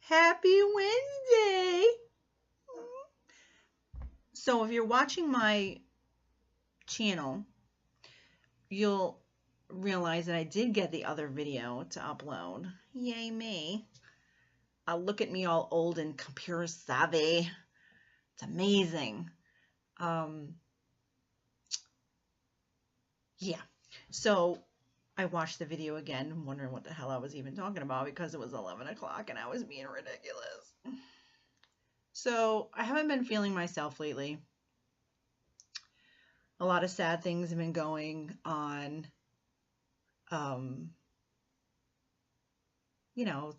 Happy Wednesday! So if you're watching my channel, you'll realize that I did get the other video to upload. Yay me. Look at me all old and computer savvy. It's amazing. Yeah. So I watched the video again, wondering what the hell I was even talking about because it was 11 o'clock and I was being ridiculous. So I haven't been feeling myself lately. A lot of sad things have been going on.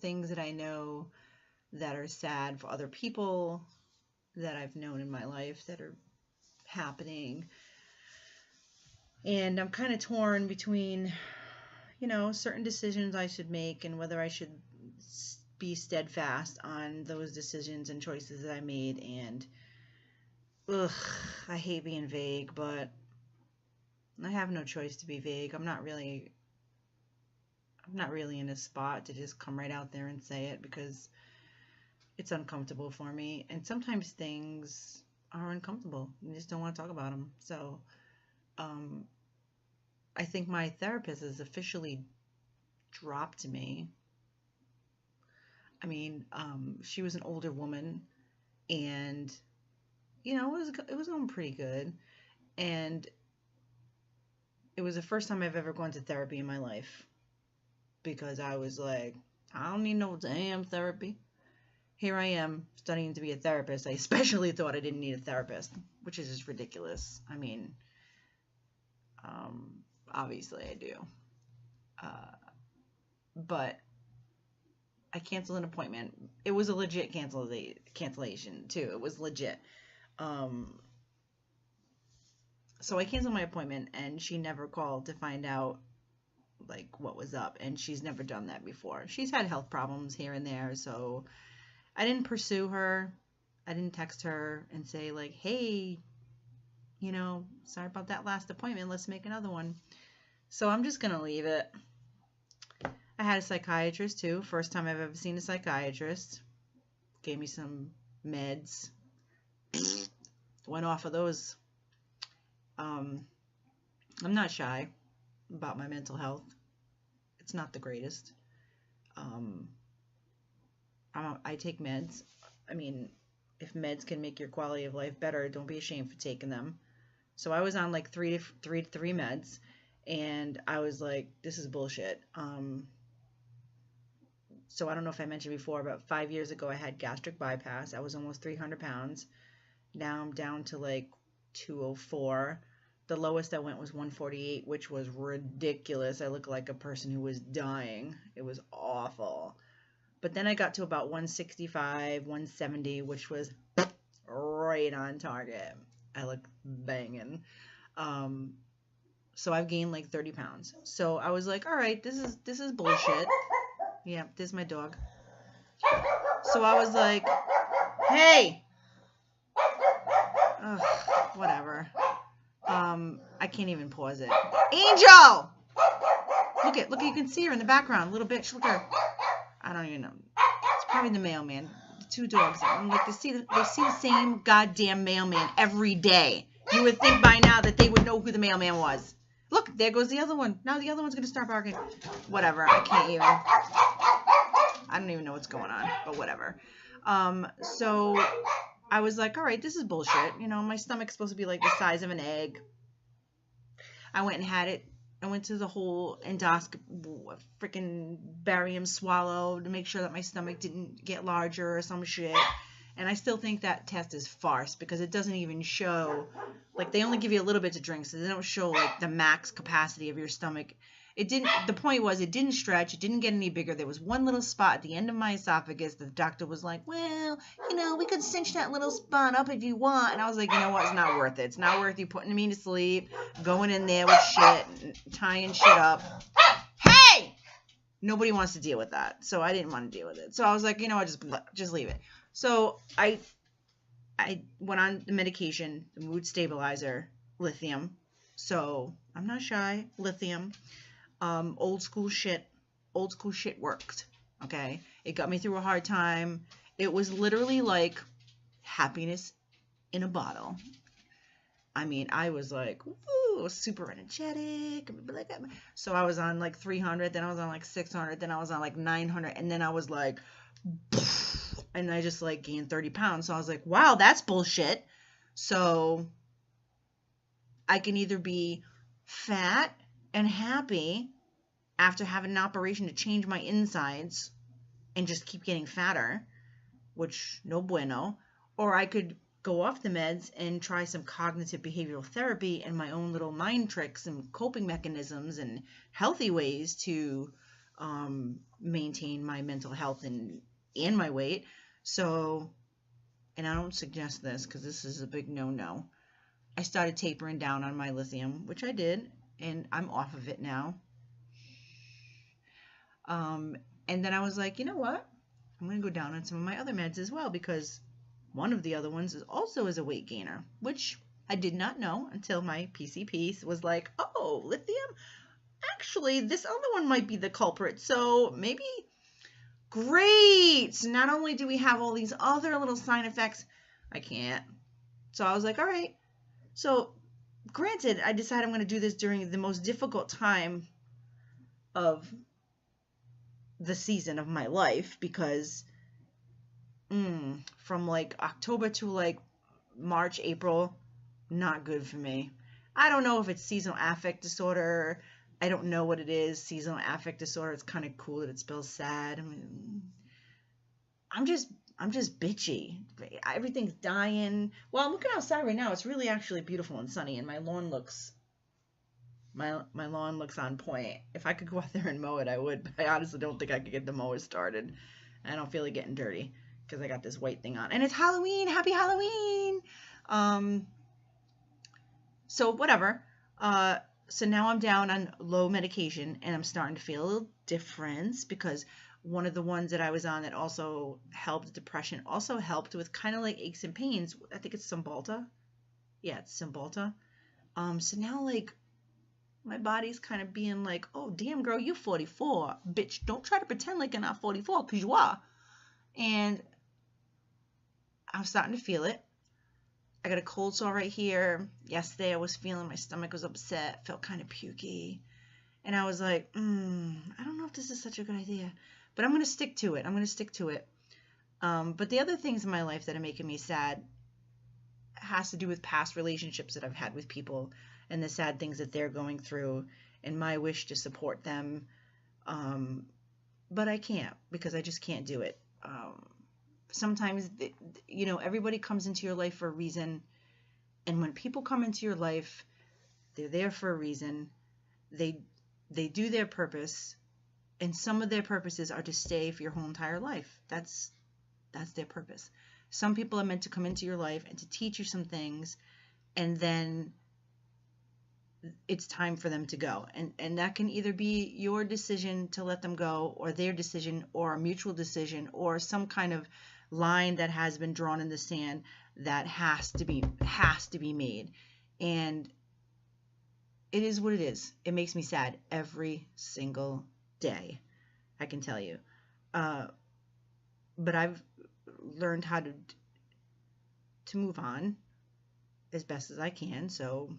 Things that I know that are sad for other people that I've known in my life that are happening. And I'm kind of torn between, certain decisions I should make and whether I should be steadfast on those decisions and choices that I made. And I hate being vague, but I have no choice to be vague. I'm not really in a spot to just come right out there and say it because it's uncomfortable for me. And sometimes things are uncomfortable. You just don't want to talk about them. So, I think my therapist has officially dropped me. I mean, she was an older woman, and it was going pretty good, and it was the first time I've ever gone to therapy in my life because I was like, I don't need no damn therapy. Here I am studying to be a therapist. I especially thought I didn't need a therapist, which is just ridiculous. I mean, obviously I do. But I canceled an appointment. It was a legit cancellation too. It was legit. So I canceled my appointment and she never called to find out like what was up. And she's never done that before. She's had health problems here and there. So I didn't pursue her. I didn't text her and say like, hey, sorry about that last appointment. Let's make another one. So I'm just going to leave it. I had a psychiatrist too. First time I've ever seen a psychiatrist. Gave me some meds. Went off of those. I'm not shy about my mental health. It's not the greatest. I take meds. I mean, if meds can make your quality of life better, don't be ashamed for taking them. So I was on like three meds, and I was like, this is bullshit. So I don't know if I mentioned before, but 5 years ago I had gastric bypass. I was almost 300 pounds. Now I'm down to like 204. The lowest I went was 148, which was ridiculous. I looked like a person who was dying. It was awful. But then I got to about 165, 170, which was right on target. I look banging. So I've gained like 30 pounds. So I was like, all right, this is bullshit. Yeah, there's my dog. So I was like, hey, whatever. I can't even pause it. Angel! Look, you can see her in the background. Little bitch, look at her. I don't even know. It's probably the mailman. The two dogs. I'm like, they see the same goddamn mailman every day. You would think by now that they would know who the mailman was. Look, there goes the other one. Now the other one's going to start barking. Whatever. I don't even know what's going on, but whatever. So I was like, all right, this is bullshit. My stomach's supposed to be like the size of an egg. I went and had it. I went to the whole endoscopy, freaking barium swallow to make sure that my stomach didn't get larger or some shit. And I still think that test is farce because it doesn't even show, like they only give you a little bit to drink, so they don't show like the max capacity of your stomach. The point was it didn't stretch, it didn't get any bigger. There was one little spot at the end of my esophagus. The doctor was like, well, we could cinch that little spot up if you want. And I was like, you know what, it's not worth it. It's not worth you putting me to sleep, going in there with shit, and tying shit up. Hey! Nobody wants to deal with that. So I didn't want to deal with it. So I was like, just leave it. So I went on the medication, the mood stabilizer, lithium. So I'm not shy, lithium. Old school shit worked. Okay. It got me through a hard time. It was literally like happiness in a bottle. I mean, I was like, woo, super energetic. So I was on like 300, then I was on like 600, then I was on like 900, and then I was like, and I just like gained 30 pounds. So I was like, wow, that's bullshit. So I can either be fat and happy after having an operation to change my insides and just keep getting fatter, which no bueno, or I could go off the meds and try some cognitive behavioral therapy and my own little mind tricks and coping mechanisms and healthy ways to maintain my mental health and my weight. So, and I don't suggest this because this is a big no-no. I started tapering down on my lithium, which I did, and I'm off of it now. And then I was like, you know what? I'm going to go down on some of my other meds as well, because one of the other ones is also a weight gainer, which I did not know until my PCP was like, oh, lithium? Actually, this other one might be the culprit. So maybe, great. So not only do we have all these other little side effects, I can't. So I was like, all right. So granted, I decided I'm going to do this during the most difficult time of the season of my life, because from like October to like March, April, not good for me. I don't know if it's seasonal affect disorder. I don't know what it is. Seasonal affect disorder. It's kind of cool that it spells sad. I mean, I'm just bitchy. Everything's dying. Well, I'm looking outside right now. It's really actually beautiful and sunny, and my lawn looks on point. If I could go out there and mow it, I would, but I honestly don't think I could get the mower started. I don't feel like getting dirty because I got this white thing on, and it's Halloween. Happy Halloween. So whatever. So now I'm down on low medication, and I'm starting to feel a little difference, because one of the ones that I was on that also helped depression also helped with kind of like aches and pains. I think it's Cymbalta. Yeah, it's Cymbalta. So now like my body's kind of being like, oh, damn, girl, you 44. Bitch, don't try to pretend like you're not 44, because you are. And I'm starting to feel it. I got a cold sore right here. Yesterday I was feeling my stomach was upset, felt kind of pukey. And I was like, I don't know if this is such a good idea, but I'm going to stick to it. But the other things in my life that are making me sad has to do with past relationships that I've had with people, and the sad things that they're going through, and my wish to support them. But I can't, because I just can't do it. Sometimes, everybody comes into your life for a reason. And when people come into your life, they're there for a reason. They do their purpose. And some of their purposes are to stay for your whole entire life. That's their purpose. Some people are meant to come into your life and to teach you some things, and then it's time for them to go. And that can either be your decision to let them go, or their decision, or a mutual decision, or some kind of line that has been drawn in the sand that has to be made. And it is what it is. It makes me sad every single day, I can tell you. But I've learned how to move on as best as I can. So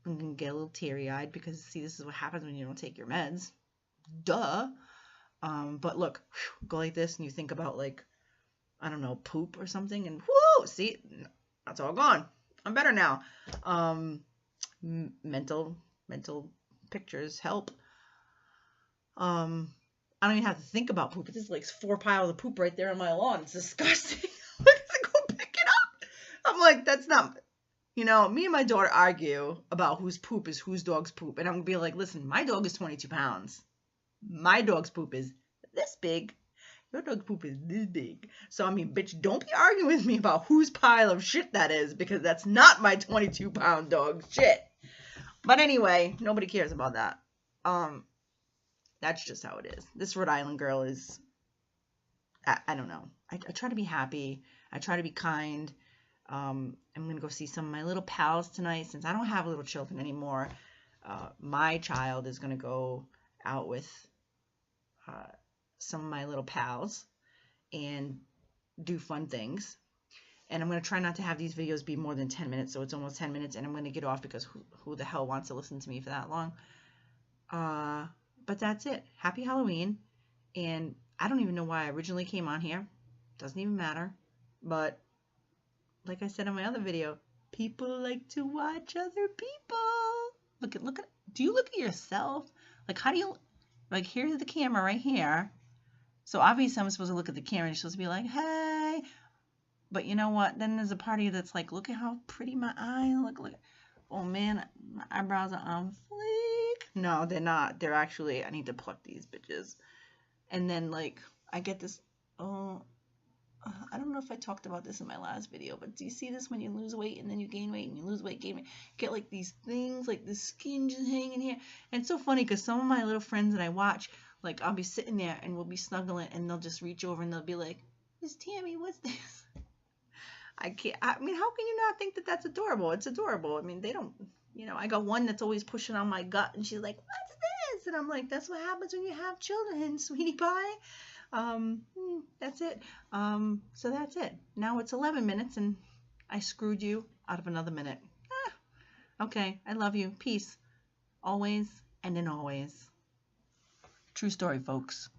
I'm going to get a little teary-eyed, because, see, this is what happens when you don't take your meds. Duh. But look, go like this, and you think about, like, I don't know, poop or something, and whoo, see, that's all gone. I'm better now. Mental pictures help. I don't even have to think about poop. It's just like 4 piles of poop right there on my lawn. It's disgusting. I have to go pick it up. I'm like, that's not... me and my daughter argue about whose poop is whose dog's poop. And I'm going to be like, listen, my dog is 22 pounds. My dog's poop is this big. Your dog's poop is this big. So, I mean, bitch, don't be arguing with me about whose pile of shit that is, because that's not my 22-pound dog's shit. But anyway, nobody cares about that. That's just how it is. This Rhode Island girl is, I don't know. I try to be happy. I try to be kind. I'm going to go see some of my little pals tonight, since I don't have little children anymore. My child is going to go out with some of my little pals and do fun things. And I'm going to try not to have these videos be more than 10 minutes, so it's almost 10 minutes, and I'm going to get off because who the hell wants to listen to me for that long? But that's it. Happy Halloween. And I don't even know why I originally came on here. Doesn't even matter. But like I said in my other video, people like to watch other people. Look at, do you look at yourself? Like, how do you, like, here's the camera right here. So obviously I'm supposed to look at the camera and you're supposed to be like, hey. But you know what? Then there's a part of you that's like, look at how pretty my eyes look. Oh man, my eyebrows are on fleek. No, they're not. They're actually, I need to pluck these bitches. And then like, I get this, I don't know if I talked about this in my last video, but do you see this when you lose weight and then you gain weight and you lose weight, gain weight? You get like these things, like the skin just hanging here. And it's so funny because some of my little friends that I watch, like I'll be sitting there and we'll be snuggling and they'll just reach over and they'll be like, Miss Tammy, what's this? I mean, how can you not think that that's adorable? It's adorable. I mean, they don't, you know, I got one that's always pushing on my gut and she's like, what's this? And I'm like, that's what happens when you have children, sweetie pie. That's it. So that's it. Now it's 11 minutes and I screwed you out of another minute. Okay. I love you. Peace. Always and in always. True story, folks.